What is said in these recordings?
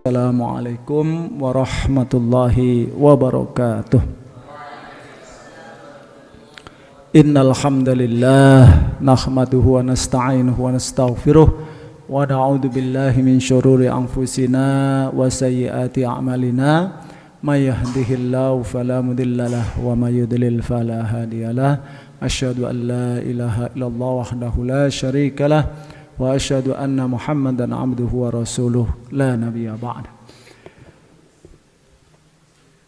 Assalamualaikum warahmatullahi wabarakatuh. Innal hamdalillah nahmaduhu wa nasta'inuhu wa nastaghfiruh wa na'udzu billahi min syururi anfusina wa sayyiati a'malina may yahdihillahu fala mudhillalah wa may yudlil fala hadiyalah. Asyhadu an la ilaha illallah wahdahu la syarikalah wa asyhadu anna Muhammadan abduhu wa rasuluh la nabiyya ba'da.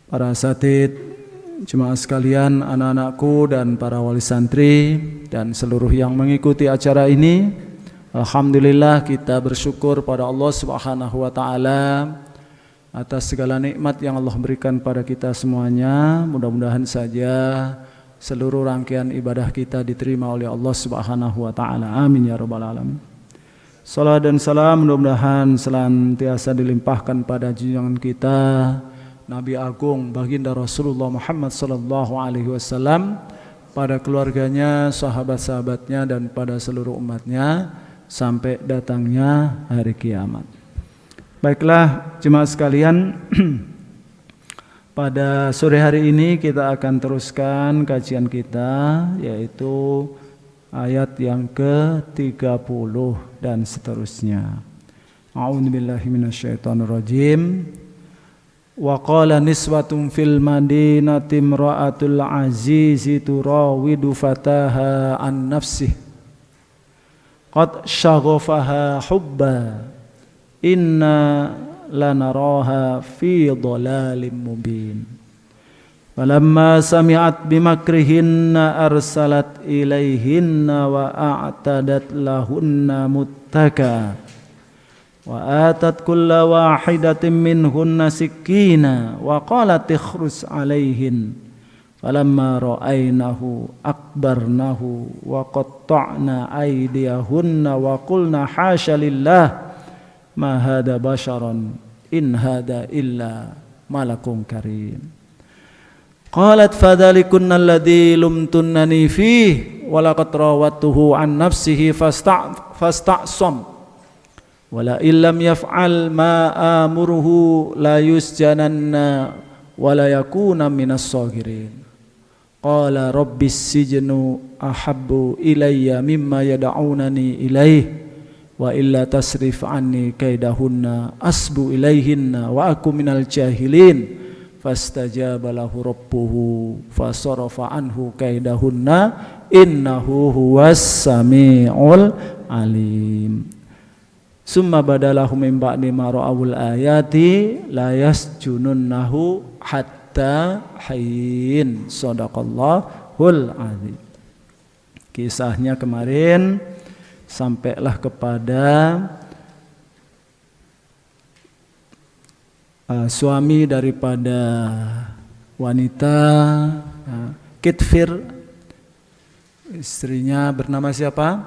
Para asatidz, jemaah sekalian, anak-anakku dan para wali santri dan seluruh yang mengikuti acara ini, alhamdulillah kita bersyukur pada Allah Subhanahu wa taala atas segala nikmat yang Allah berikan pada kita semuanya. Mudah-mudahan saja seluruh rangkaian ibadah kita diterima oleh Allah Subhanahu wa taala. Amin ya rabbal alamin. Salam dan salam mudah-mudahan senantiasa dilimpahkan pada junjungan kita Nabi Agung Baginda Rasulullah Muhammad sallallahu alaihi wasallam, pada keluarganya, sahabat-sahabatnya dan pada seluruh umatnya sampai datangnya hari kiamat. Baiklah jemaah sekalian, pada sore hari ini kita akan teruskan kajian kita, yaitu ayat yang ke-30 dan seterusnya. A'udzubillahi minasyaitonirrajim. Wa qala niswatun fil madinati imra'atul azizi turawidu fataha an nafsihi qad syaghafaha hubba inna lanaraha fi dhalalin mubin. Falamma sami'at bimakrihinna arsalat ilaihinna wa a'tadat lahunna muttaka wa atat kulla wahidatin minhunna sikina wa qalat ikhrus alaihin. Falamma ra'aynahu akbarnahu wa qatta'na aydiyahunna wa qulna hasya lillah ma hadha basharan in hadha illa malakun karim. Qalat fadhalikunna alladhi lumtunnani fihi wa laqad rawattuhu an nafsihi fasta'sam wa la illam yaf'al ma amuruhu la yusjananna wa la yakuna minas saghirin. Qala rabbis sijnu ahabbu ilayya mimma yad'unani ilayhi wa illa tasrif anni kaidahunna asbu ilayhinna wa aku minal jahilin. Fastajaba lahu rabbuhu fasarafa anhu kaidahunna innahu huwas samiul alim. Summa badalahum min ba'di ma ra'awul ayati la yasjununnahu hatta hayyin. Shadaqallahul azim. Kisahnya kemarin sampailah kepada suami daripada wanita Kitfir, istrinya bernama siapa?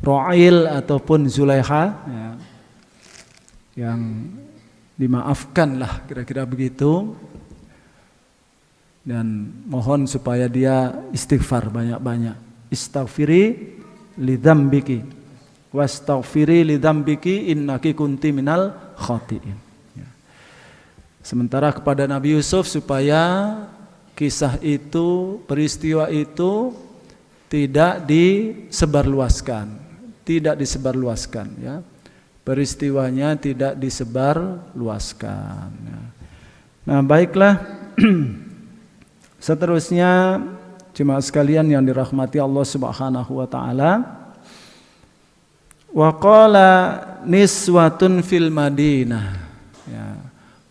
Ro'il ataupun Zulaiha, ya, yang dimaafkan lah kira-kira begitu, dan mohon supaya dia istighfar banyak-banyak. Istaghfiri lidzambiki wastaghfiri lidzambiki innaki kunti minal khati'in. Sementara kepada Nabi Yusuf supaya kisah itu, peristiwa itu tidak disebarluaskan, ya. Peristiwanya tidak disebarluaskan. Ya. Nah, baiklah. Seterusnya jemaah sekalian yang dirahmati Allah Subhanahu wa taala. Wa qala niswatun fil Madinah. Ya.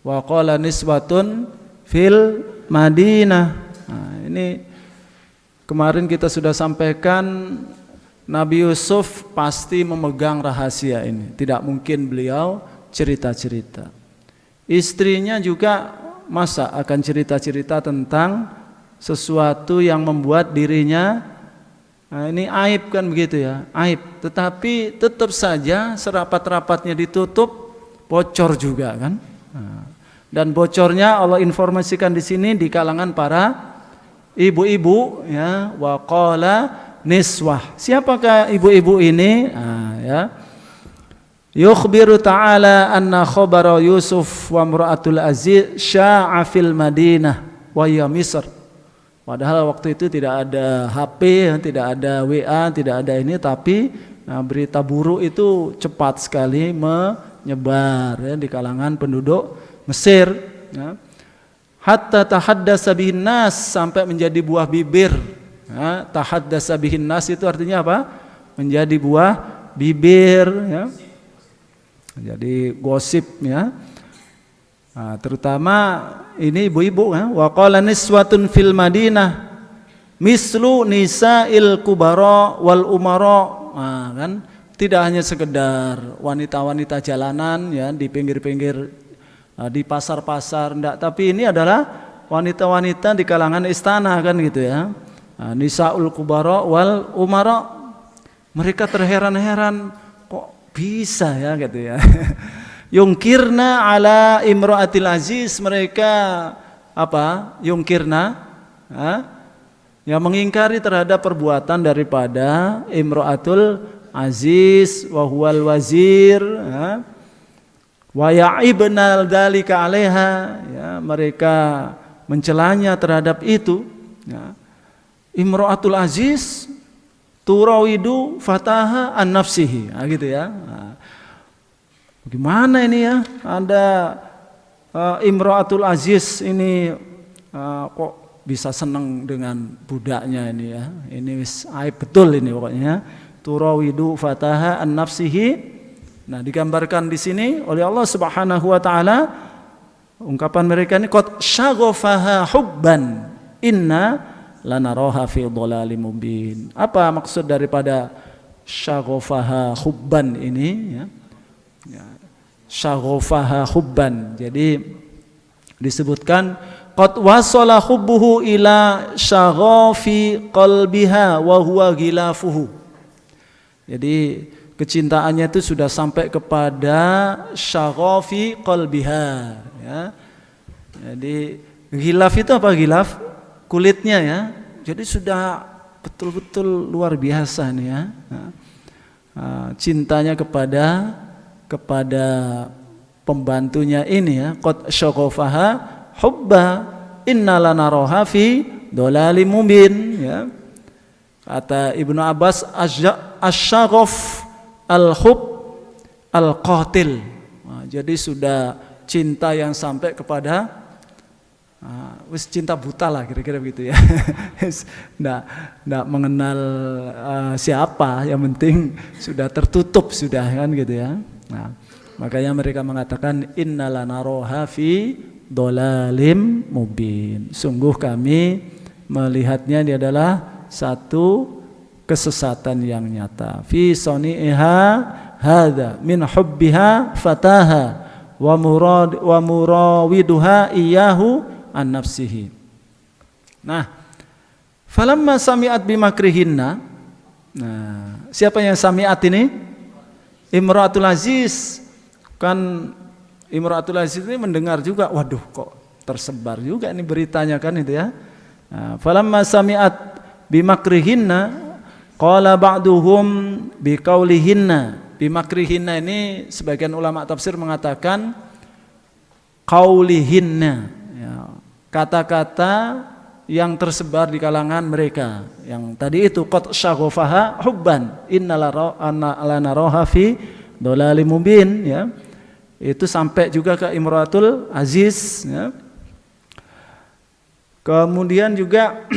Wa qala niswatun fil Madinah. Nah, ini kemarin kita sudah sampaikan, Nabi Yusuf pasti memegang rahasia ini. Tidak mungkin beliau cerita-cerita. Istrinya juga masa akan cerita-cerita tentang sesuatu yang membuat dirinya, nah ini aib kan begitu ya, aib. Tetapi tetap saja serapat-rapatnya ditutup, bocor juga kan. Nah, dan bocornya Allah informasikan di sini di kalangan para ibu-ibu, ya. Wa qala niswah. Siapakah ibu-ibu ini? Nah, ya. yukhbiru ta'ala anna khabara Yusuf wa imra'atul aziz sya'a fil Madinah wa hiya Misr. Padahal waktu itu tidak ada HP, tidak ada WA, tidak ada ini, tapi berita buruk itu cepat sekali menyebar ya, di kalangan penduduk Mesir. Ya. Hatta tahaddasa bihin nas, sampai menjadi buah bibir. Ya, tahaddasa bihin nas itu artinya apa? Menjadi buah bibir. Ya. Jadi gosip ya. Nah, terutama ini ibu-ibu kan, wa qala niswatun fil Madinah mislu nisa'il kubara wal umara. Nah, kan tidak hanya sekedar wanita-wanita jalanan ya di pinggir-pinggir di pasar-pasar enggak, tapi ini adalah wanita-wanita di kalangan istana kan gitu ya. Nah, nisaul kubara wal umara. Mereka terheran-heran kok bisa ya gitu ya. Yungkirna ala imra'atil aziz, mereka apa? Yungkirna, yang mengingkari terhadap perbuatan daripada imra'atul aziz wa huwal wazir, wa ya'ibna dzalika 'alaiha, ya, mereka mencelanya terhadap itu. Ya. Imra'atul aziz turawidu fataha an nafsihi, gitu ya. Gimana ini ya, ada Imra'atul Aziz ini kok bisa senang dengan budaknya ini ya. Ini aib betul ini pokoknya. Turawidu fataha an nafsihi. Nah, digambarkan di sini oleh Allah Subhanahu wa taala ungkapan mereka ini qad syaghafaha hubban inna lanaraha fi dhalalim mubin. Apa maksud daripada syaghafaha hubban ini ya? Syaghafaha hubban. Jadi disebutkan qad wasala hubbuhu ila syaghafi qalbiha wa huwa ghilafuhu. Jadi kecintaannya itu sudah sampai kepada syaghafi qalbiha ya. Jadi ghilaf itu apa ghilaf? Kulitnya ya. Jadi sudah betul-betul luar biasa nih ya. Cintanya kepada pembantunya ini ya, qad syaghafaha hubba inna lanaraha fi dhalalim mubin ya. Kata Ibnu Abbas asy-syaghaf al-hub al-qatil. Nah, jadi sudah cinta yang sampai kepada wis cinta buta lah kira-kira begitu ya. Nggak mengenal siapa, yang penting sudah tertutup sudah kan gitu ya. Nah, makanya mereka mengatakan innalanaroha fi dhalalim mubin. Sungguh kami melihatnya dia adalah satu kesesatan yang nyata. Fi sani'iha hadza min hubbiha fataha wa murawiduha iyyahu an nafsihi. Nah, falamma sami'at bimakrihinna. Nah, siapa yang sami'at ini? Imra'atul Aziz. Kan Imra'atul Aziz ini mendengar juga, waduh kok tersebar juga ini beritanya kan itu ya. Falamma sami'at bimakrihinna qala ba'duhum biqaulihinna. Bimakrihinna ini sebagian ulama tafsir mengatakan qaulihinna ya, kata-kata yang tersebar di kalangan mereka. Yang tadi itu qad syaghafaha hubban innalanaroha fi dhalalim mubin ya. Itu sampai juga ke Imratul Aziz ya. Kemudian juga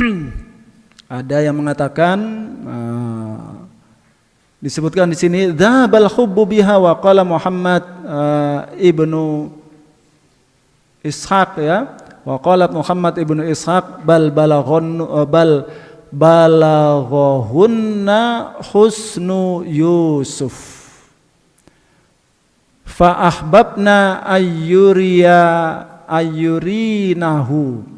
ada yang mengatakan disebutkan di sini dzabal hubbu biha wa qala Muhammad ibnu Ishaq ya. Wa qalat Muhammad ibnu Ishaq bal balaghunna husnu Yusuf fa ahbabna ayyurinahu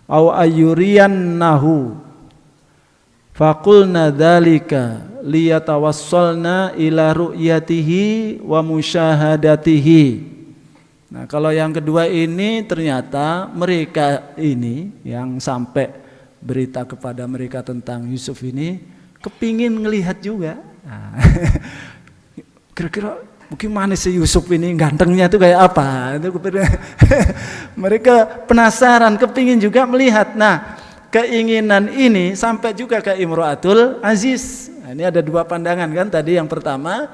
au ayyuriyannahu faqulna dzalika liyatawassalna ila ru'yatihi wa musyahadatihi. Nah, kalau yang kedua ini ternyata mereka ini yang sampai berita kepada mereka tentang Yusuf ini kepingin ngelihat juga. Nah, kira-kira Gimana si Yusuf ini gantengnya itu kayak apa? Itu mereka penasaran, kepingin juga melihat. Nah, keinginan ini sampai juga ke Imro'atul Aziz. Nah, ini ada dua pandangan kan tadi. Yang pertama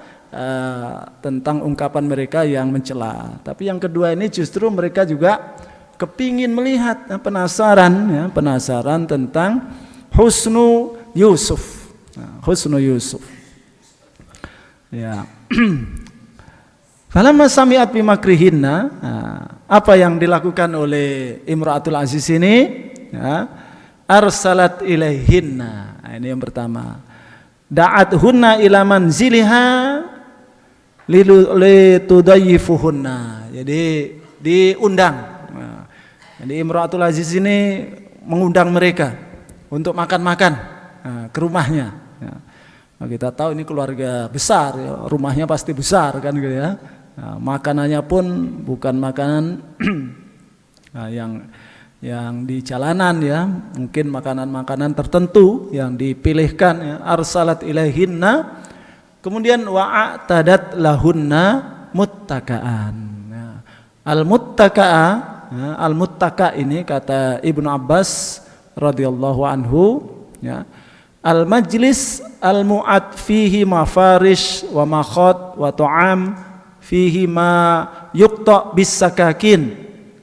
tentang ungkapan mereka yang mencela. Tapi yang kedua ini justru mereka juga kepingin melihat, penasaran tentang husnu Yusuf. Nah, husnu Yusuf. Ya. Falamma sami'at bimakrihinna, apa yang dilakukan oleh Imra'atul Aziz ini? Ya, arsalat ilaihinna. Nah, ini yang pertama. Da'athunna ila manziliha litudayyifuhunna. Jadi diundang. Nah, jadi Imra'atul Aziz ini mengundang mereka untuk makan-makan ke rumahnya. Ya. Nah, kita tahu ini keluarga besar, ya, rumahnya pasti besar kan gitu ya. Nah, makanannya pun bukan makanan yang di jalanan ya, mungkin makanan-makanan tertentu yang dipilihkan ya. Arsalat ilaihinna, kemudian wa'atadat lahunna muttaka'an. Nah, al-muttaka'a, ya, al-muttaka' ini kata Ibnu Abbas radhiyallahu anhu ya, al-majlis al-mu'ad fihi mafarish wa makhot wa ta'am fihi ma yuqta bis sakakin.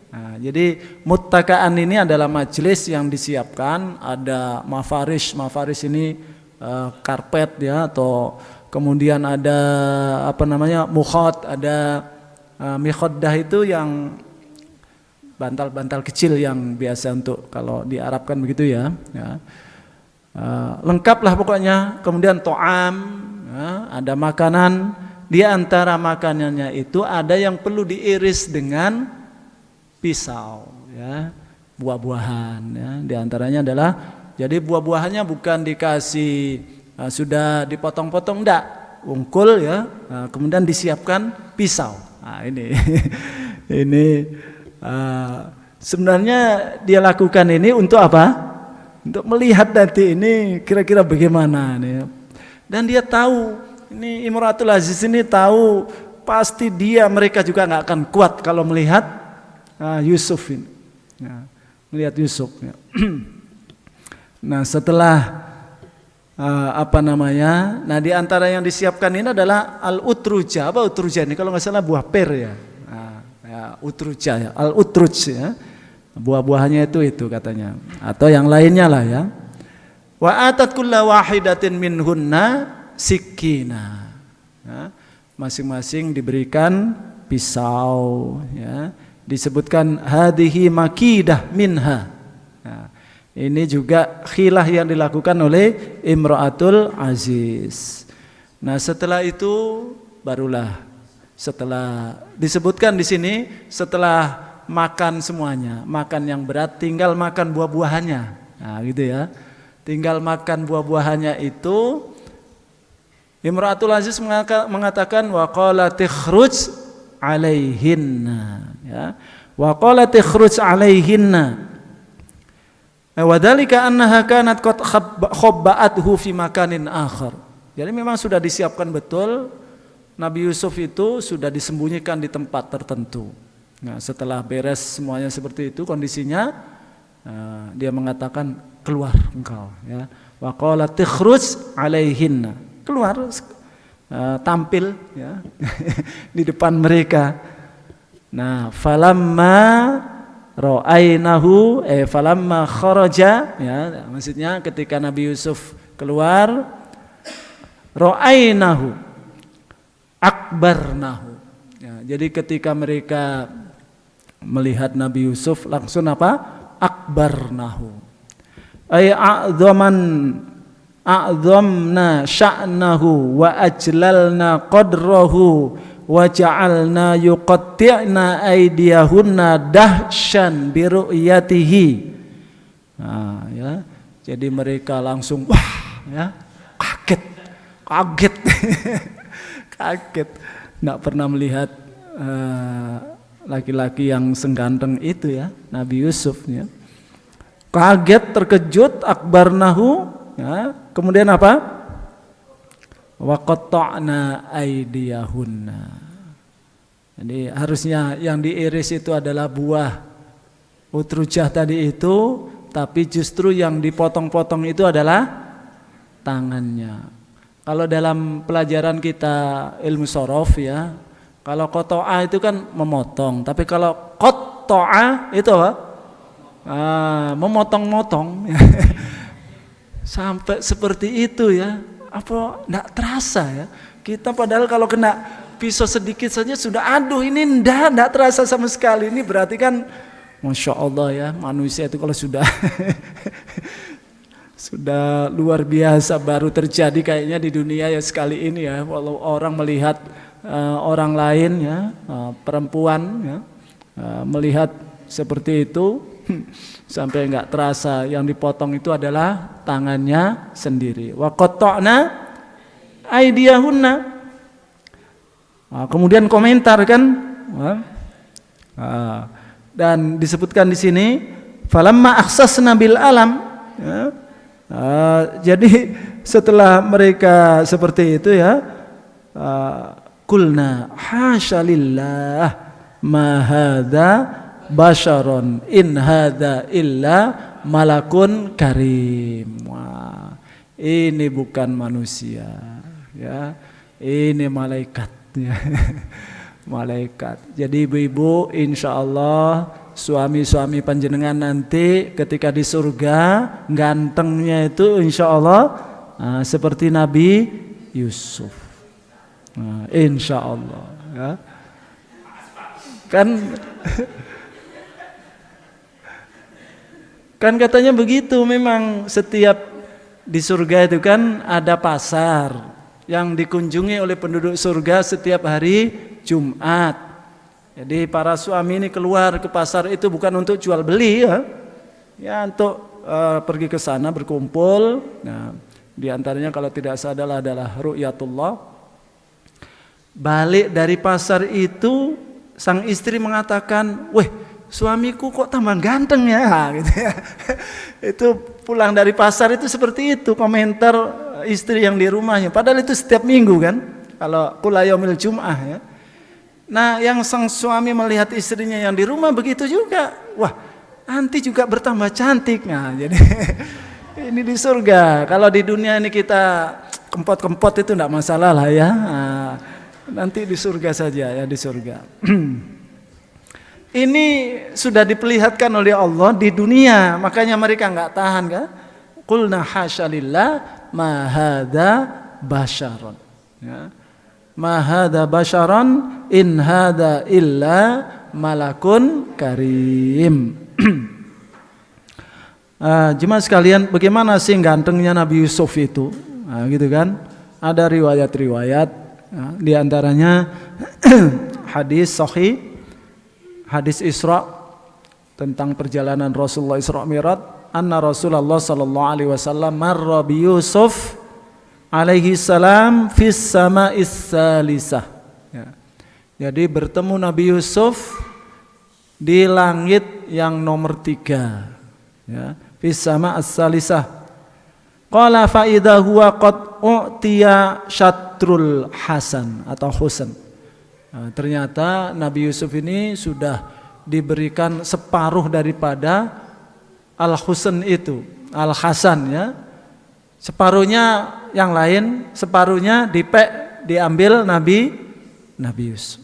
Nah, jadi muttaka'an ini adalah majelis yang disiapkan, ada mafarish ini karpet ya, atau kemudian ada mukhot, ada mikhoddah itu yang bantal-bantal kecil yang biasa untuk kalau di Arab kan begitu ya. Lengkaplah pokoknya. Kemudian to'am ya, ada makanan. Di antara makanannya itu ada yang perlu diiris dengan pisau ya, buah-buahan ya. Di antaranya adalah, jadi buah-buahannya bukan dikasih sudah dipotong-potong, enggak, ungkul ya. Kemudian disiapkan pisau. Nah, ini ini sebenarnya dia lakukan ini untuk apa? Untuk melihat nanti ini kira-kira bagaimana nih. Dan dia tahu, ini Imratul Aziz ini tahu pasti mereka juga nggak akan kuat kalau melihat Yusuf ini. Ya, melihat Yusuf. Ya. Nah, setelah nah di antara yang disiapkan ini adalah al-utruja. Apa utruja ini? Kalau nggak salah buah per ya. Utruja ya, al-utruj ya. Buah-buahannya itu katanya, atau yang lainnya lah ya. Wa atat kulla wahidatin minhunna sikina. Ya, masing-masing diberikan pisau ya. Disebutkan hadhihi makidah minha. Nah, ini juga khilah yang dilakukan oleh Imra'atul Aziz. Nah, setelah itu barulah, setelah disebutkan di sini, setelah makan semuanya, makan yang berat, tinggal makan buah-buahannya. Nah, gitu ya. Tinggal makan buah-buahannya itu, Imra'atul Aziz mengatakan wa qalat ikhruj alaihinna ya. Wa qalat ikhruj alaihinna. Wa dzalika annaha kanat qad khabba'athu fi makanin akhar. Jadi memang sudah disiapkan betul, Nabi Yusuf itu sudah disembunyikan di tempat tertentu. Nah, setelah beres semuanya seperti itu kondisinya, dia mengatakan keluar engkau ya. Wa qalat ikhruj alaihinna. Keluar, tampil ya di depan mereka. Nah, falamma ra'ainahu falamma kharaja ya, maksudnya ketika Nabi Yusuf keluar, ra'ainahu akbarnahu ya, jadi ketika mereka melihat Nabi Yusuf langsung apa? Akbarnahu ay a'dhamna sya'nahu wa ajlalna qadrahu wa ja'alna yuqatti'na aydiyahunna dahsyan bi ru'yatihi. Nah, ya. Jadi mereka langsung wah ya, kaget. Kaget. Enggak pernah melihat laki-laki yang sengganteng itu ya, Nabi Yusuf ya. Kaget, terkejut, akbarnahu ya. Kemudian apa? Wa qatta'na aydiyahunna Jadi harusnya yang diiris itu adalah buah utrujah tadi itu, tapi justru yang dipotong-potong itu adalah tangannya. Kalau dalam pelajaran kita ilmu sorof ya, kalau koto'a itu kan memotong, tapi kalau koto'a itu apa? Memotong-motong. Sampai seperti itu ya, apa enggak terasa ya? Kita padahal kalau kena pisau sedikit saja sudah aduh ini enggak terasa sama sekali. Ini berarti kan Masya Allah ya, manusia itu kalau sudah sudah luar biasa baru terjadi kayaknya di dunia ya sekali ini ya. Walau orang melihat orang lain ya, perempuan ya, melihat seperti itu sampai enggak terasa yang dipotong itu adalah tangannya sendiri. Wa qatta'na aydiyahunna. Kemudian komentar kan, dan disebutkan di sini falamma akhsasna bil alam ya. Jadi setelah mereka seperti itu ya, kulna hasya lillah ma hadza basyaron in hadza illa malakun karim. Wah, ini bukan manusia ya, ini malaikat ya. Malaikat. Jadi ibu-ibu insyaallah suami-suami panjenengan nanti ketika di surga gantengnya itu insyaallah seperti Nabi Yusuf. Insyaallah ya. Kan katanya begitu, memang setiap di surga itu kan ada pasar yang dikunjungi oleh penduduk surga setiap hari Jumat. Jadi para suami ini keluar ke pasar itu bukan untuk jual beli ya untuk pergi ke sana berkumpul. Nah, di antaranya kalau tidak salah adalah ru'yatullah. Balik dari pasar itu sang istri mengatakan, "Weh, suamiku kok tambah ganteng ya?" Gitu ya. Itu pulang dari pasar itu seperti itu komentar istri yang di rumahnya. Padahal itu setiap minggu kan, kalau kula yaumil jum'ah ya. Nah, yang sang suami melihat istrinya yang di rumah begitu juga. Wah, nanti juga bertambah cantik. Nah, jadi ini di surga. Kalau di dunia ini kita kempot-kempot itu enggak masalah lah ya. Nah, nanti di surga saja ya, di surga. Ini sudah diperlihatkan oleh Allah di dunia, makanya mereka enggak tahan kan? Qulna hasyalillah ma hadza basyaron. Ya. Ma hadza basyaron in hadza illa malakun karim. Jemaah sekalian, bagaimana sih gantengnya Nabi Yusuf itu? Nah, gitu kan? Ada riwayat-riwayat, di antaranya hadis sahih, hadis Isra tentang perjalanan Rasulullah Isra Mi'raj. Anna Rasulullah sallallahu alaihi wasallam marra bi Yusuf alaihi salam fis sama'is salisah. Ya. Jadi bertemu Nabi Yusuf di langit yang nomor 3. Ya, fis sama'is salisah. Qala fa idza huwa qad u'tiya syatrul hasan atau husan. Nah, ternyata Nabi Yusuf ini sudah diberikan separuh daripada al-husan itu, al-hasan ya. Separuhnya yang lain, separuhnya diambil Nabi Yusuf.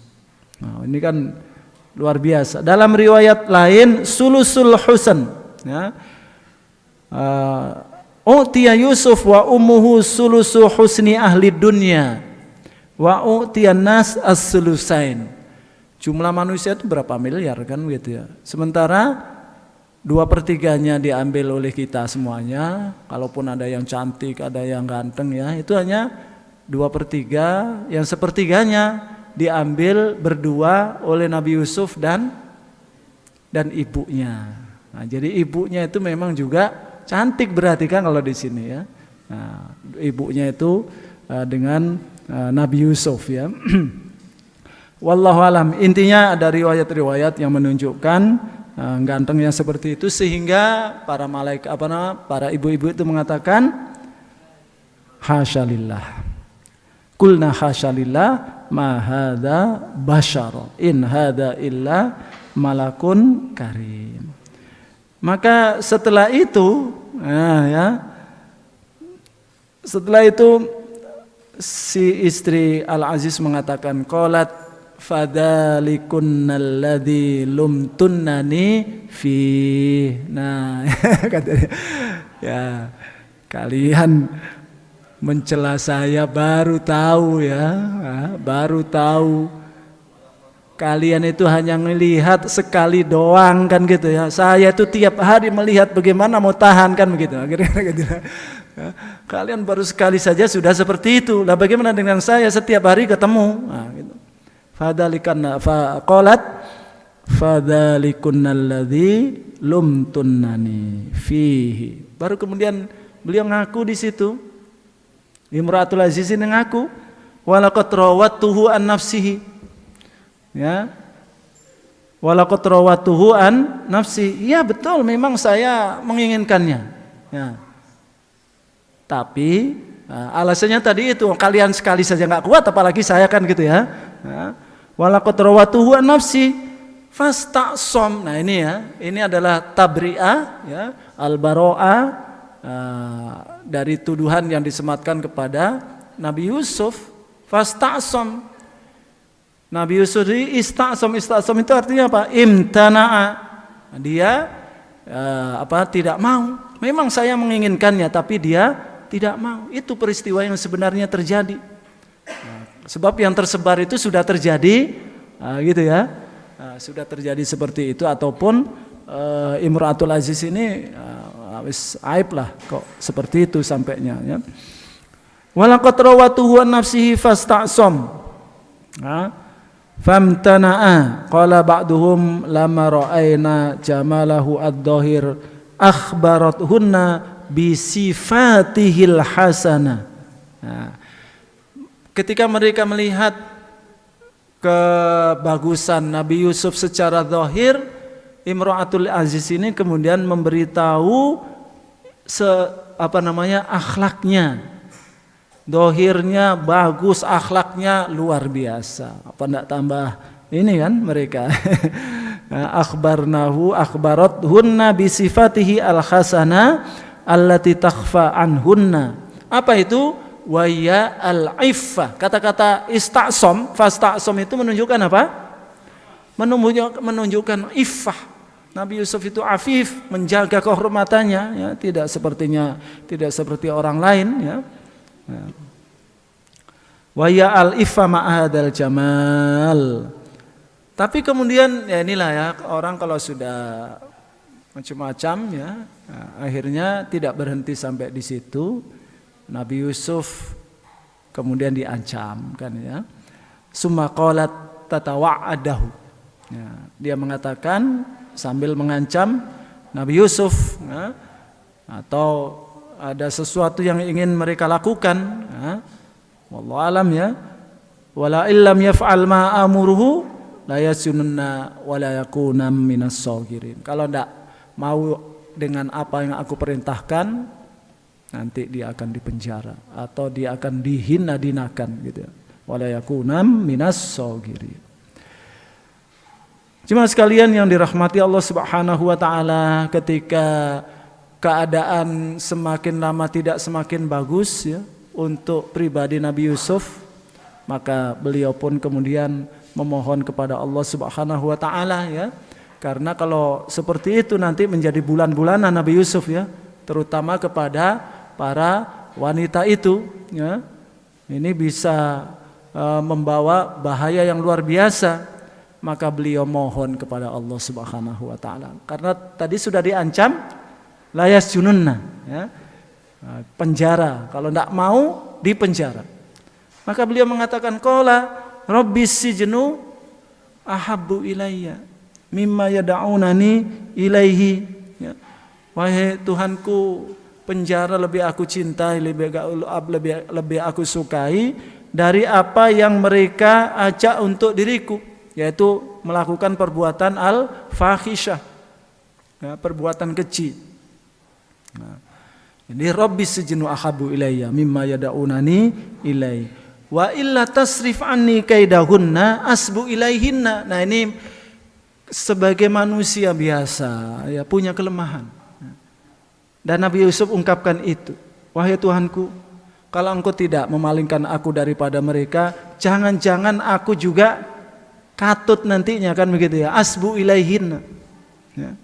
Nah, ini kan luar biasa. Dalam riwayat lain sulusul husan ya. Utiya Yusuf wa ummuhu sulusu husni ahli dunya wa utiyan nas as-sulusain. Jumlah manusia itu berapa miliar kan gitu ya. Sementara 2/3-nya diambil oleh kita semuanya. Kalaupun ada yang cantik, ada yang ganteng ya, itu hanya 2/3. Yang sepertiganya diambil berdua oleh Nabi Yusuf dan ibunya. Nah, jadi ibunya itu memang juga cantik berarti kan kalau di sini ya. Nah, ibunya itu dengan Nabi Yusuf ya. Wallahu alam. Intinya ada riwayat-riwayat yang menunjukkan gantengnya seperti itu sehingga para malaikat para ibu-ibu itu mengatakan hasyalillah. Qulna hasyalillah ma hadza basyara in hadza illa malakun karim. Maka setelah itu setelah itu si istri Al-Aziz mengatakan qalat fadzalikunnalladzi lumtunnani fi. Nah, katanya, ya kalian mencela saya baru tahu ya, baru tahu. Kalian itu hanya melihat sekali doang kan gitu ya. Saya itu tiap hari melihat bagaimana mau tahan kan begitu. Akhirnya gitu. Kalian baru sekali saja sudah seperti itu. Lah bagaimana dengan saya setiap hari ketemu? Nah, gitu. Fadzalikanna faqalat fadzalikunnalladzi lumtunnani fihi. Baru kemudian beliau ngaku di situ. Imratul Aziz ini ngaku walaqad rawatuhu an nafsihi. Ya, walaqad rawatuhu an nafsi. Ya betul, memang saya menginginkannya. Ya. Tapi alasannya tadi itu kalian sekali saja nggak kuat, apalagi saya kan gitu ya. Walaqad rawatuhu an nafsi fasta'som. Nah ini ya, ini adalah tabri'ah, ya, al-baro'ah dari tuduhan yang disematkan kepada Nabi Yusuf. Fasta'som. Nabi Yusuf ini ista'som itu artinya apa? Imtana'a. Dia tidak mau. Memang saya menginginkannya tapi dia tidak mau. Itu peristiwa yang sebenarnya terjadi. Sebab yang tersebar itu sudah terjadi, gitu ya. Sudah terjadi seperti itu ataupun Imratul Aziz ini wis aib lah kok seperti itu sampainya ya. Walaqad rawatuhu an nafsihi fasta'som. Famtana'a qala ba'duhum lama ra'ayna jamalahu ad-dhahir akhbarathunna bi sifatihil hasana. Ketika mereka melihat kebagusan Nabi Yusuf secara zahir, Imratul Aziz ini kemudian memberitahu akhlaknya. Dohirnya bagus, akhlaknya luar biasa. Apa enggak tambah ini kan mereka. Akhbarathunna bi sifatihi al-hasana allati takhfa anhunna. Apa itu? Wa ya al-iffah. Kata-kata ista'som, fasta'som itu menunjukkan apa? Menunjukkan iffah. Nabi Yusuf itu afif, menjaga kehormatannya, ya, tidak seperti orang lain, ya. Wa ya al-iffa ma'adal jamal. Tapi kemudian ya inilah ya, orang kalau sudah macam-macam ya, akhirnya tidak berhenti sampai di situ. Nabi Yusuf kemudian diancam kan ya. Summa qalat tatawa'adahu. Ya, dia mengatakan sambil mengancam Nabi Yusuf, ya, atau ada sesuatu yang ingin mereka lakukan, ya. Wallahu alam ya. Wala illam yaf'al ma amuruhu la yasunna wa la yakuna minas sagirin. Kalau tidak mau dengan apa yang aku perintahkan, nanti dia akan dipenjara atau dia akan dihina-dinakan gitu. Wala yakuna minas sagirin. Cuma sekalian yang dirahmati Allah Subhanahu wa taala, ketika keadaan semakin lama tidak semakin bagus ya untuk pribadi Nabi Yusuf, maka beliau pun kemudian memohon kepada Allah Subhanahu wa taala ya. Karena kalau seperti itu nanti menjadi bulan-bulanan Nabi Yusuf ya, terutama kepada para wanita itu ya. Ini bisa membawa bahaya yang luar biasa. Maka beliau mohon kepada Allah Subhanahu wa taala. Karena tadi sudah diancam layas jununna ya, penjara, kalau tidak mau dipenjara. Maka beliau mengatakan qala rabbis sijnu ahabbu ilayya mimma yad'unani ilaihi ya. Wahai Tuhanku, penjara lebih aku cintai, lebih aku sukai dari apa yang mereka ajak untuk diriku, yaitu melakukan perbuatan al-fahisyah ya, perbuatan keji. Nah, ini Rabbis sijnu ahabbu ilayya mimma yad'unani ilai. Wa illa tasrif anni kaidahunna asbu ilaihinna. Nah ini sebagai manusia biasa ya punya kelemahan. Dan Nabi Yusuf ungkapkan itu. Wahai Tuhanku, kalau engkau tidak memalingkan aku daripada mereka, jangan-jangan aku juga katut nantinya, kan begitu ya. Asbu ilaihinna. Ya.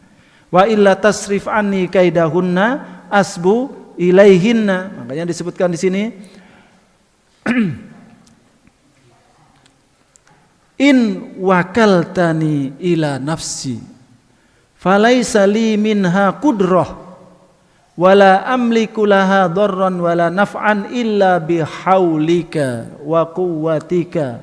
Wa illa tasrif anni kaidahunna asbu ilaihinna. Makanya disebutkan di sini in wakaltani ila nafsi falaisa li minha qudrah wala amliku laha dharran wala naf'an illa bihaulika wa quwwatika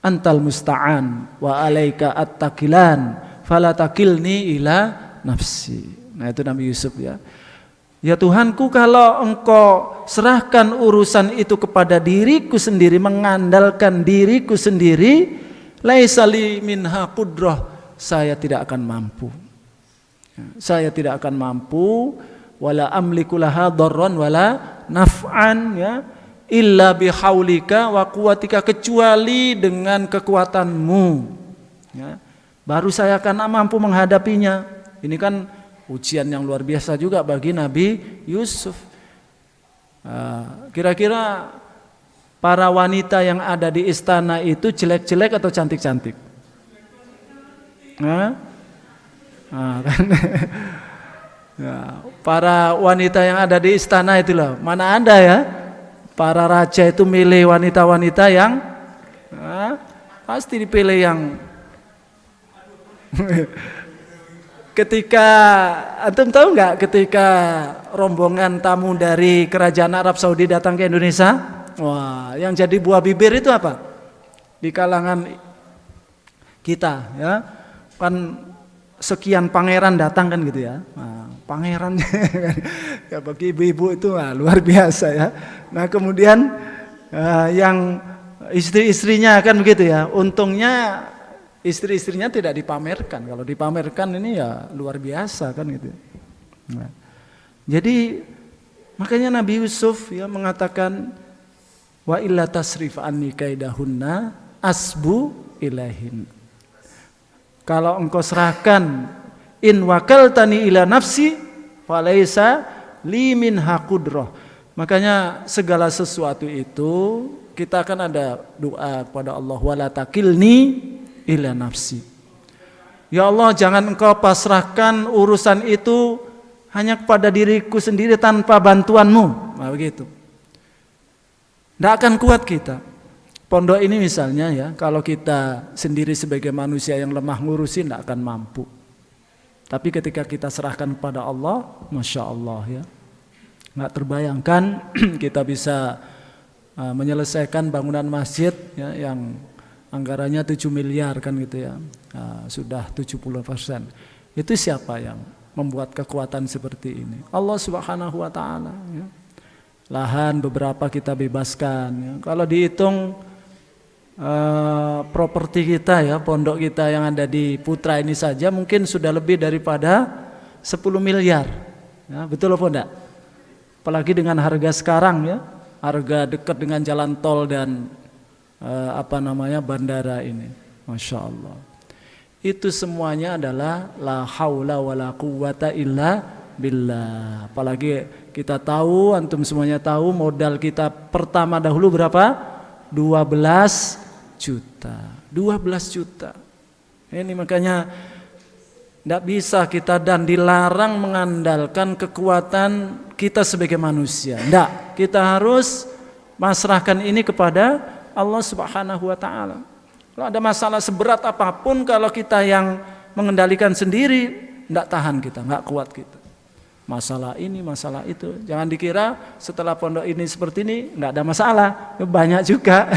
antal musta'an wa alaika attakilan fala takilni ila nafsi. Nah itu Nabi Yusuf ya. Ya Tuhanku, kalau engkau serahkan urusan itu kepada diriku sendiri, mengandalkan diriku sendiri, laisa li minha qudrah, saya tidak akan mampu. Saya tidak akan mampu, wala amliku laha dharran wala naf'an ya, illa bihaulika wa quwwatika, kecuali dengan kekuatanmu. Ya. Baru saya akan mampu menghadapinya. Ini kan ujian yang luar biasa juga bagi Nabi Yusuf. Kira-kira para wanita yang ada di istana itu jelek-jelek atau cantik-cantik? Kan? Ya, para wanita yang ada di istana itulah, mana ada ya? Para raja itu milih wanita-wanita yang pasti dipilih yang ketika antum tahu nggak ketika rombongan tamu dari kerajaan Arab Saudi datang ke Indonesia, wah yang jadi buah bibir itu apa? Di kalangan kita ya kan sekian pangeran datang kan gitu ya. Nah, pangeran ya bagi ibu-ibu itu luar biasa ya. Nah kemudian yang istri-istrinya kan begitu ya. Untungnya istri-istrinya tidak dipamerkan. Kalau dipamerkan ini ya luar biasa kan gitu. Nah, jadi makanya Nabi Yusuf ya mengatakan wa illa tasrif anni kaidahunna asbu ilaihin. Kalau engkau serahkan in wakaltani ila nafsi falaisa li minha qudrah. Makanya segala sesuatu itu kita akan ada doa kepada Allah, wala takilni ila nafsi. Ya Allah, jangan engkau pasrahkan urusan itu hanya kepada diriku sendiri tanpa bantuanmu. Nah begitu. Tidak akan kuat kita. Pondok ini misalnya ya, kalau kita sendiri sebagai manusia yang lemah ngurusin tidak akan mampu. Tapi ketika kita serahkan kepada Allah, Masya Allah ya, nggak terbayangkan kita bisa menyelesaikan bangunan masjid ya, yang anggarannya 7 miliar kan gitu ya, sudah 70%. Itu siapa yang membuat kekuatan seperti ini? Allah Subhanahu wa Ta'ala ya. Lahan beberapa kita bebaskan ya. Kalau dihitung properti kita ya, pondok kita yang ada di Putra ini saja mungkin sudah lebih daripada 10 miliar ya, betul apa enggak? Apalagi dengan harga sekarang ya, harga dekat dengan jalan tol dan bandara ini, Masya Allah. Itu semuanya adalah la haula wala quwwata illa billah. Apalagi kita tahu, antum semuanya tahu, modal kita pertama dahulu berapa? 12 juta. Ini makanya tidak bisa kita dan dilarang mengandalkan kekuatan kita sebagai manusia. Tidak, kita harus masrahkan ini kepada Allah Subhanahu wa Ta'ala. Kalau ada masalah seberat apapun, kalau kita yang mengendalikan sendiri, tidak tahan kita, nggak kuat kita. Masalah ini, masalah itu. Jangan dikira setelah pondok ini seperti ini nggak ada masalah, banyak juga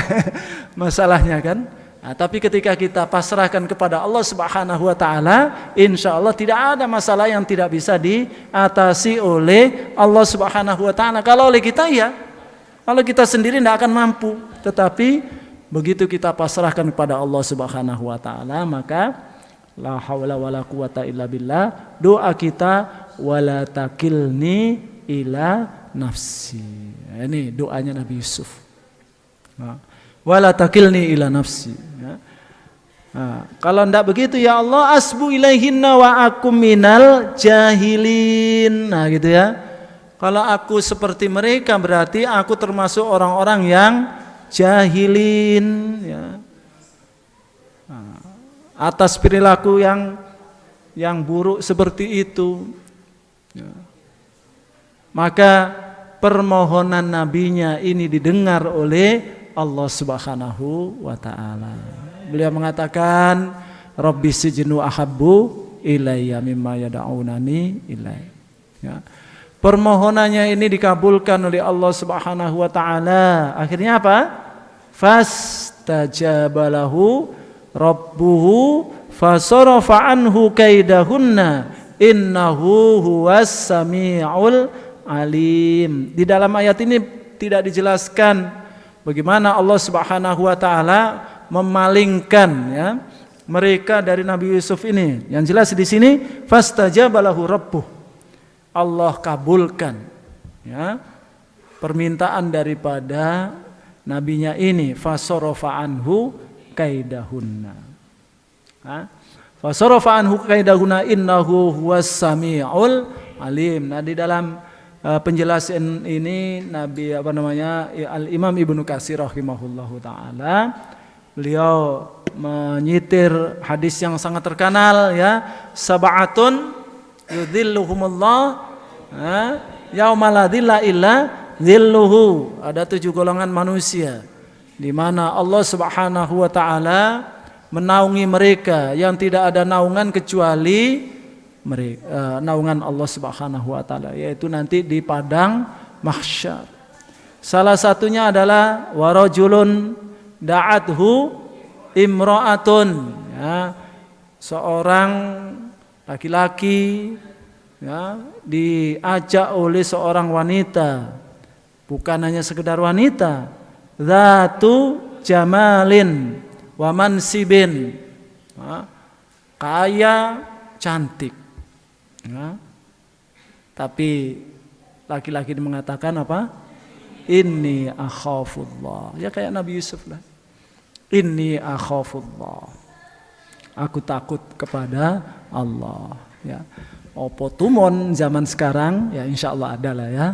masalahnya kan. Nah, tapi ketika kita pasrahkan kepada Allah Subhanahu wa Ta'ala, insya Allah tidak ada masalah yang tidak bisa diatasi oleh Allah Subhanahu wa Ta'ala. Kalau oleh kita ya, kalau kita sendiri tidak akan mampu. Tetapi begitu kita pasrahkan kepada Allah Subhanahu wa Ta'ala, maka la haula wala quwata illa billah, doa kita wala takilni ila nafsi. Ini doanya Nabi Yusuf. Wala takilni ila nafsi. Kalau tidak begitu ya Allah, asbu ilaihinna wa akum minal jahilin. Nah gitu ya. Kalau aku seperti mereka berarti aku termasuk orang-orang yang jahilin ya. Atas perilaku yang buruk seperti itu ya. Maka permohonan nabinya ini didengar oleh Allah Subhanahu wa taala. Beliau mengatakan, Rabbi sijnu ahabbu ilayya mimma yad'unani ilai. Ya. Permohonannya ini dikabulkan oleh Allah Subhanahu wa taala. Akhirnya apa? Fastajabalahu rabbuhu fasarafa anhu kaidahunna innahu huwas samiul alim. Di dalam ayat ini tidak dijelaskan bagaimana Allah Subhanahu wa taala memalingkan ya mereka dari Nabi Yusuf ini. Yang jelas di sini fastajabalahu rabbuh. Allah kabulkan ya permintaan daripada nabinya ini, fasarafa anhu kaidahunna. Fasarafa anhu kaidahunna innahu huwas samiul alim. Nah, di dalam penjelasan ini Nabi Al-Imam Ibnu Katsir rahimahullahu taala, beliau menyitir hadis yang sangat terkenal ya, sab'atun yudhilluhumullah yauma la dhilla illa dhilluhu. Ada 7 golongan manusia di mana Allah Subhanahu wa taala menaungi mereka yang tidak ada naungan kecuali naungan Allah Subhanahu wa taala, yaitu nanti di padang mahsyar. Salah satunya adalah warajulun da'athu imra'atun ya, seorang laki-laki ya diajak oleh seorang wanita, bukan hanya sekedar wanita, zatu jamalin wa mansibin, kaya, cantik. Ya. Tapi laki-laki mengatakan apa? Inni akhafullah. Ya kayak Nabi Yusuf lah. Inni akhafullah. Aku takut kepada Allah. Ya. Opo tumon zaman sekarang ya insya Allah ada lah ya.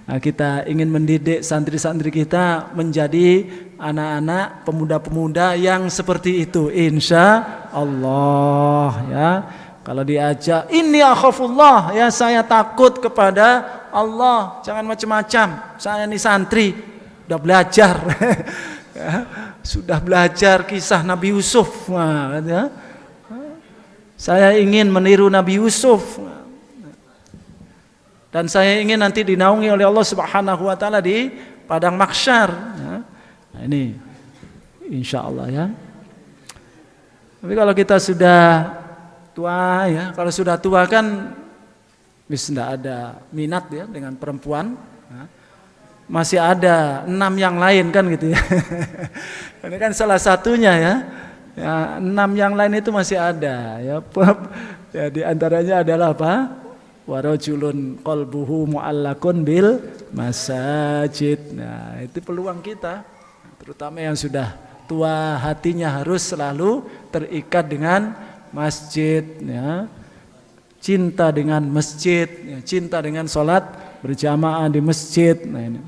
Nah, kita ingin mendidik santri-santri kita menjadi anak-anak pemuda-pemuda yang seperti itu insya Allah ya. Kalau diajak inni akhafullah ya, saya takut kepada Allah, jangan macam-macam. Saya ini santri sudah belajar ya, sudah belajar kisah Nabi Yusuf. Nah, ya. Saya ingin meniru Nabi Yusuf dan saya ingin nanti dinaungi oleh Allah Subhanahu wa taala di padang mahsyar ya. Nah, ini insya Allah ya. Tapi kalau kita sudah tua ya, kalau sudah tua kan tidak ada minat ya dengan perempuan ya. Masih ada 6 yang lain kan gitu ya. Ini kan salah satunya ya. Ya, 6 yang lain itu masih ada ya. Ya di antaranya adalah apa? Warajulun qalbuhu mu'allaqun bil masajid. Nah, itu peluang kita, terutama yang sudah tua, hatinya harus selalu terikat dengan masjid ya. Cinta dengan masjid ya. Cinta dengan sholat berjamaah di masjid. Nah ini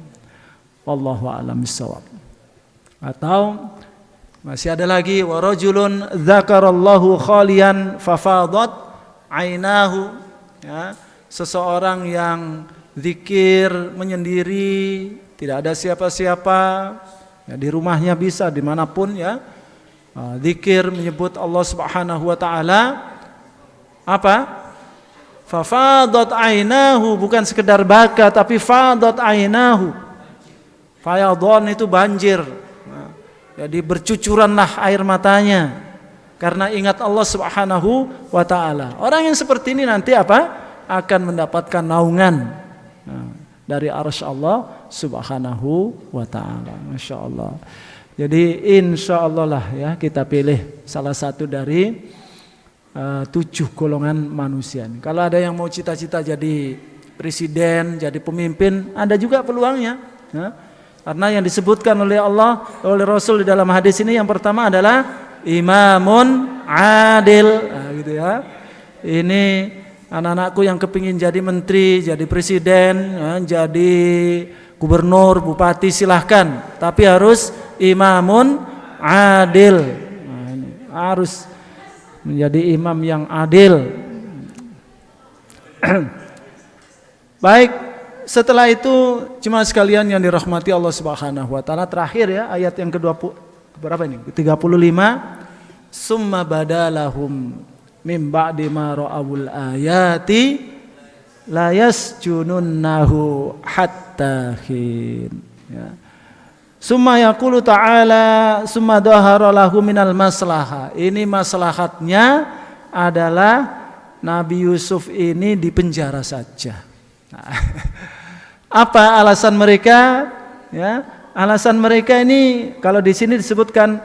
wallahu a'lam bissawab. Atau masih ada lagi warajulun dzakarallahu khalian fafadat ainahu ya. Seseorang yang zikir menyendiri, tidak ada siapa-siapa ya, di rumahnya bisa dimanapun ya, zikir menyebut Allah Subhanahu wa taala, apa? Fafadat ainahu, bukan sekedar baka tapi fadat ainahu. Fayadhan itu banjir. Jadi bercucuranlah air matanya karena ingat Allah Subhanahu wa taala. Orang yang seperti ini nanti apa? Akan mendapatkan naungan dari arsy Allah Subhanahu wa taala. Masyaallah. Jadi insyaallah lah ya, kita pilih salah satu dari 7 golongan manusia. Kalau ada yang mau cita-cita jadi presiden, jadi pemimpin, ada juga peluangnya. Ya. Karena yang disebutkan oleh Allah, oleh Rasul di dalam hadis ini yang pertama adalah imamun adil. Nah, gitu ya. Ini anak-anakku yang kepingin jadi menteri, jadi presiden, jadi gubernur, bupati, silahkan. Tapi harus imamun adil. Nah, ini harus menjadi imam yang adil. Baik, setelah itu jemaah sekalian yang dirahmati Allah Subhanahu wa taala, terakhir ya ayat yang ke-20 berapa ini? 35. Summa badalahum mim ba'di ma ra'awul ayati la yasjununnahu hatta hin. Ya. Summa yaqulu ta'ala summa dhahara lahu minal maslahah. Ini maslahatnya adalah Nabi Yusuf ini dipenjara saja. Nah, apa alasan mereka? Ya, alasan mereka ini kalau di sini disebutkan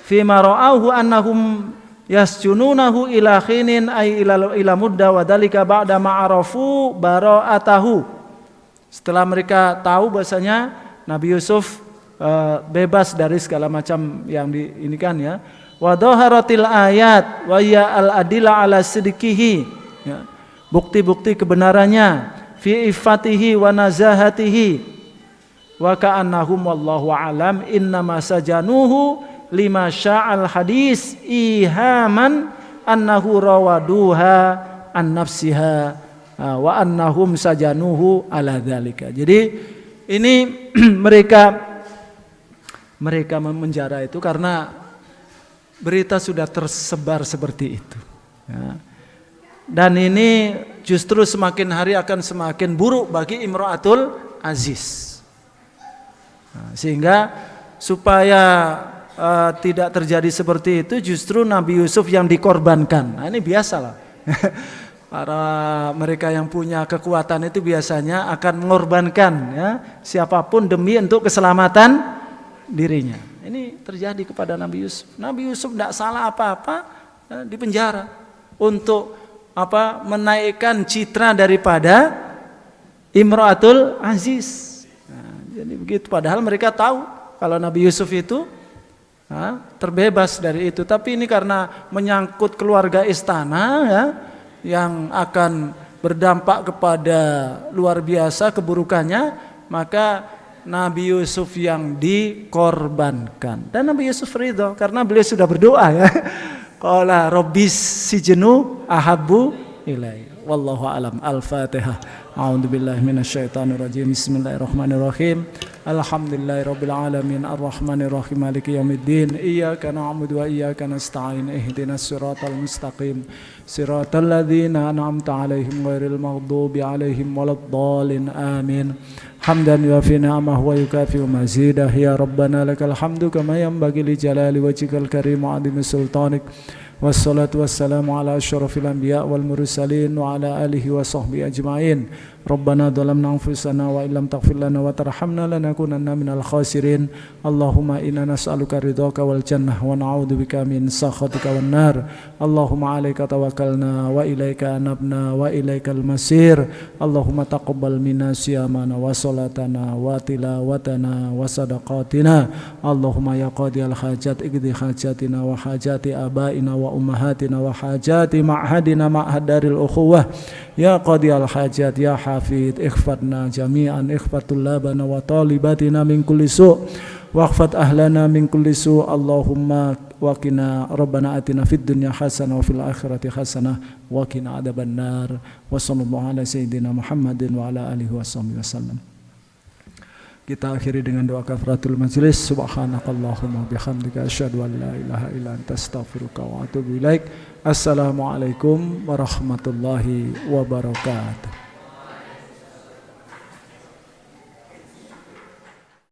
fi ma ra'ahu annahum yasjununahu ila khinin ay ila mudda wa dalika ba'da ma'arafu bara'atahu. Setelah mereka tahu bahasanya Nabi Yusuf bebas dari segala macam yang diinikan ya. Wa dhaharatil ayat wa ya al adila ala sidqihi. Ya. Bukti-bukti kebenarannya fi ifatihi wa nazahatihi wa ka'annahum wallahu alam innama sajanuhu lima sya'al hadis ihaman annahu rawaduha an nafsiha wa annahum sajanuhu ala dzalika. Jadi ini mereka memenjara itu karena berita sudah tersebar seperti itu ya. Dan ini justru semakin hari akan semakin buruk bagi Imra'atul Aziz. Nah, sehingga supaya tidak terjadi seperti itu justru Nabi Yusuf yang dikorbankan. Nah, ini biasalah. Para mereka yang punya kekuatan itu biasanya akan mengorbankan ya, siapapun demi untuk keselamatan dirinya. Ini terjadi kepada Nabi Yusuf. Nabi Yusuf tidak salah apa-apa di penjara untuk menaikkan citra daripada Imra'atul Aziz. Nah, jadi begitu. Padahal mereka tahu kalau Nabi Yusuf itu terbebas dari itu. Tapi ini karena menyangkut keluarga istana ya, yang akan berdampak kepada luar biasa keburukannya, maka Nabi Yusuf yang dikorbankan. Dan Nabi Yusuf ridho karena beliau sudah berdoa ya. Qala rabbis sijnu ahabbu ilai. Wallahu alam. Al-Fatihah. A'udzubillahi minasyaitonirrajim. Bismillahirrahmanirrahim. Alhamdulillahirabbil alamin arrahmanir rahim maliki yaumiddin. Iyyaka na'budu wa iyyaka nasta'in. Ihdinas siratal mustaqim. Siratal ladzina an'amta 'alaihim ghairil maghdubi 'alaihim waladdallin. Amin. Hamdan yuafi ni'amahu wa yukafi'u mazidah. Ya Rabbana lakal hamdu kama yanbaghi li jalali wajhikal karim wa 'azimi sultanik. Wassalatu wassalamu ala asyrafil anbiya wal mursalin wa ala alihi wa sahbihi ajma'in. Rabbana dhalamna anfusana wa illam taghfir lana wa tarhamna lanakunanna minal khasirin. Allahumma inna nas'aluka ridhaka wal jannah wa na'udzubika min sakhatika wan nar. Allahumma 'alaika tawakkalna wa ilaika anabna wa ilaikal masir. Allahumma taqabbal minna siyamana wa salatana wa tilawatana wa sadaqatina. Allahumma ya qadiyal hajat iqdi hajatina wa hajati abaina wa ummahatina wa hajati ma'hadina ma'hadaril ukhuwah. Ya qadiyal hajat ya hafid ikhfatna jami'an ikhfatul labana wa talibatina min kulli su' waqfat ahlana min kulli su'. Allahumma waqina rabbana atina fid dunya hasanah wa fil akhirati hasanah wa qina adzaban nar. Wa sallallahu ala sayyidina Muhammadin wa ala alihi wasallam. Kita akhiri dengan doa kafaratul majlis. Subhanakallahumma bihamdika asyhadu an la ilaha illa anta astaghfiruka wa atubu ilaik. Assalamualaikum warahmatullahi wabarakatuh.